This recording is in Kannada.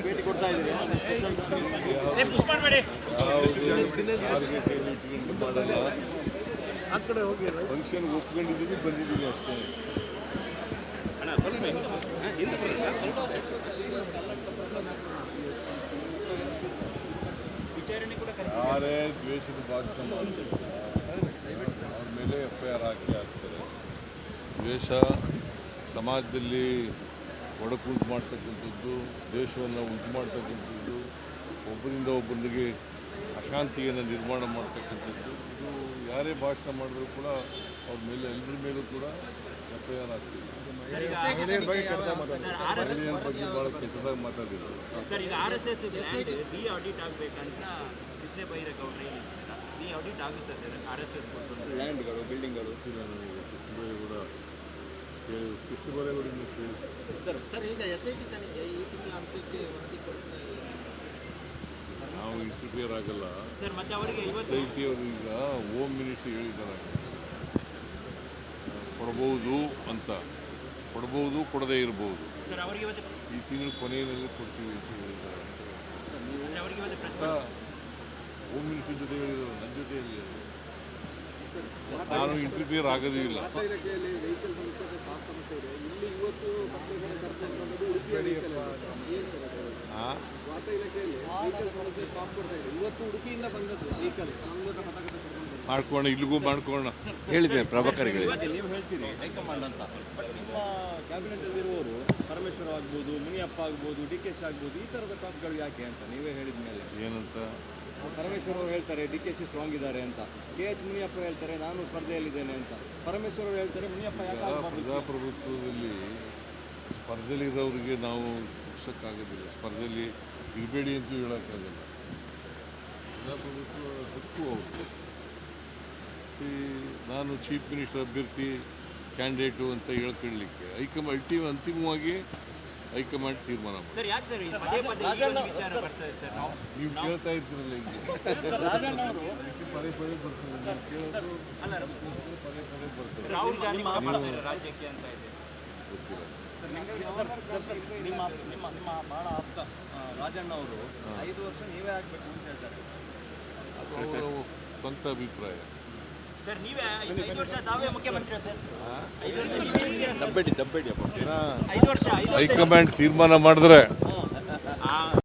ಭೇಟಿ ಕೊಡ್ತಾ ಇದ್ದೀರಿ ಆ ಕಡೆ ಹೋಗಿ ಫಂಕ್ಷನ್ ಒಪ್ಕೊಂಡಿದ್ದೀವಿ, ಬಂದಿದ್ದೀವಿ ಅಷ್ಟೇ. ಯಾರೇ ದ್ವೇಷದ ಭಾಷಣ ಮಾಡ್ತಾರೆ ಅವ್ರ ಮೇಲೆ FIR ಹಾಕಿ ಆಗ್ತಾರೆ. ದ್ವೇಷ ಸಮಾಜದಲ್ಲಿ ಒಡಕು ಉಂಟು ಮಾಡ್ತಕ್ಕಂಥದ್ದು, ದ್ವೇಷವನ್ನು ಉಂಟು ಮಾಡ್ತಕ್ಕಂಥದ್ದು, ಒಬ್ಬರಿಂದ ಒಬ್ಬರಿಗೆ ಅಶಾಂತಿಯನ್ನು ನಿರ್ಮಾಣ ಮಾಡ್ತಕ್ಕಂಥದ್ದು. ಇದು ಯಾರೇ ಭಾಷಣ ಮಾಡಿದ್ರು ಕೂಡ ಅವ್ರ ಮೇಲೆ ಎಲ್ಲರ ಮೇಲೂ ಕೂಡ FIR ಆಗ್ತಿದೆ. ಮಹಿಳೆಯರ ಬಗ್ಗೆ ಭಾಳ ಕೆಟ್ಟದಾಗಿ ಮಾತಾಡಿದ್ರು. ಸರ್, ಈಗ RSS ಡಿ ಆಡಿಟ್ ಆಗಬೇಕಂತ ಕೃಷ್ಣ ಬೈರೇಗೌಡರು ಹೇಳಿದ್ದಾರೆ. ಡಿ ಆಡಿಟ್ ಆಗುತ್ತೆ ಸರ್ RSS ಲ್ಯಾಂಡ್ಗಳು, ಬಿಲ್ಡಿಂಗ್ಗಳು. ಕೃಷ್ಣ ಬೈರೇಗೌಡರಿಂದ ಕೇಳಿ ಸರ್, ಈಗ SIT ತನಿಖೆ ಈ ತಿಂಗಳ ಅಂತ್ಯಕ್ಕೆ ವರದಿ ಕೊಡ್ತಾ ನಾವು ಇಂಟರ್ಫಿಯರ್ ಆಗಲ್ಲ. ಸರ್, ಮತ್ತೆ ಅವರಿಗೆ SIT ಅವರು ಈಗ ಹೋಮ್ ಮಿನಿಸ್ಟ್ರಿ ಹೇಳಿದ್ದಾರೆ, ಕೊಡ್ಬೋದು ಅಂತ. ಕೊಡ್ಬೋದು, ಕೊಡದೇ ಇರ್ಬೋದು. ಸರ್, ಅವರಿಗೆ ಈ ತಿಂಗಳ ಕೊನೆಯಲ್ಲಿ ಕೊಡ್ತೀವಿ ಅಂತ ಹೇಳಿದ್ದಾರೆ. ಹೋಮ್ ಮಿನಿಸ್ಟ್ರಿ ಜೊತೆ ಹೇಳಿದರು, ನನ್ನ ಜೊತೆ ಹೇಳಿದರು. ನಾನು ಇಂಟರ್ಫಿಯರ್ ಆಗೋದೇ ಇಲ್ಲ. ಮಾಡ್ಕೋಣ, ಇಲ್ಲಿಗೂ ಮಾಡ್ಕೋಣ ಹೇಳಿದ್ದೇನೆ ಪ್ರಭಾಕರ್ಗೆ. ನೀವು ಹೇಳ್ತೀರಿ ಹೈಕಮಾಂಡ್ ಅಂತ, ಬಟ್ ನಿಮ್ಮ ಕ್ಯಾಬಿನೆಟ್ ಅಲ್ಲಿರುವವರು ಪರಮೇಶ್ವರ್ ಆಗ್ಬೋದು, ಮುನಿಯಪ್ಪ ಆಗ್ಬೋದು, DKC ಆಗ್ಬೋದು, ಈ ಥರದ ಟಾಪ್ಗಳು ಯಾಕೆ ಅಂತ ನೀವೇ ಹೇಳಿದ ಮೇಲೆ ಏನಂತ ಪರಮೇಶ್ವರ್ ಅವರು ಹೇಳ್ತಾರೆ DKC ಸ್ಟ್ರಾಂಗ್ ಇದ್ದಾರೆ ಅಂತ, KH ಮುನಿಯಪ್ಪ ಹೇಳ್ತಾರೆ ನಾನು ಸ್ಪರ್ಧೆಯಲ್ಲಿದ್ದೇನೆ ಅಂತ, ಪರಮೇಶ್ವರ್ ಅವರು ಹೇಳ್ತಾರೆ ಮುನಿಯಪ್ಪ ಯಾಕೆ ಪ್ರಜಾಪ್ರಭುತ್ವದಲ್ಲಿ ಸ್ಪರ್ಧೆಯಲ್ಲಿರೋರಿಗೆ ನಾವು ಮುಗಿಸೋಕ್ಕಾಗೋದಿಲ್ಲ. ಸ್ಪರ್ಧೆಯಲ್ಲಿ ಇರಬೇಡಿ ಅಂತೂ ಹೇಳೋಕ್ಕಾಗಲ್ಲ. ಪ್ರಜಾಪ್ರಭುತ್ವ ಹಕ್ಕು ಅವ್ರದ್ದು. ನಾನು ಚೀಫ್ ಮಿನಿಸ್ಟರ್ ಅಭ್ಯರ್ಥಿ ಕ್ಯಾಂಡಿಡೇಟು ಅಂತ ಹೇಳ್ಕೊಳ್ಳಿಕ್ಕೆ ಅಂತಿಮವಾಗಿ ಹೈಕಮಾಂಡ್ ತೀರ್ಮಾನ ಮಾಡಿ. ಸರ್, ಯಾಕೆ ಸರ್ ವಿಚಾರ ಬರ್ತದೆ ಸರ್? ನೀವು ಕೇಳ್ತಾ ಇರ್ತೀರಲ್ಲ, ಈಗ ಪದೇ ಪದೇ ಬರ್ತದೆ ಕೇಳೋದು, ಪದೇ ಪದೇ ಬರ್ತದೆ. ರಾಹುಲ್ ಗಾಂಧಿ ರಾಜ್ಯಕ್ಕೆ ಅಂತ ಇದೆ ಗೊತ್ತಿಲ್ಲ. ನಿಮ್ಮ ಭಾಳ ಆಪ್ತ ರಾಜಣ್ಣ ಅವರು 5 ವರ್ಷ ನೀವೇ ಆಗಬೇಕು ಅಂತ ಹೇಳ್ತಾರೆ. ಅದು ಅವರ ಸ್ವಂತ ಅಭಿಪ್ರಾಯ. ಸರ್, ನೀವೇ 5 ವರ್ಷ ತಾವೇ ಮುಖ್ಯಮಂತ್ರಿ ಸರ್. 5 ವರ್ಷ ಹೈಕಮಾಂಡ್ ತೀರ್ಮಾನ ಮಾಡಿದ್ರೆ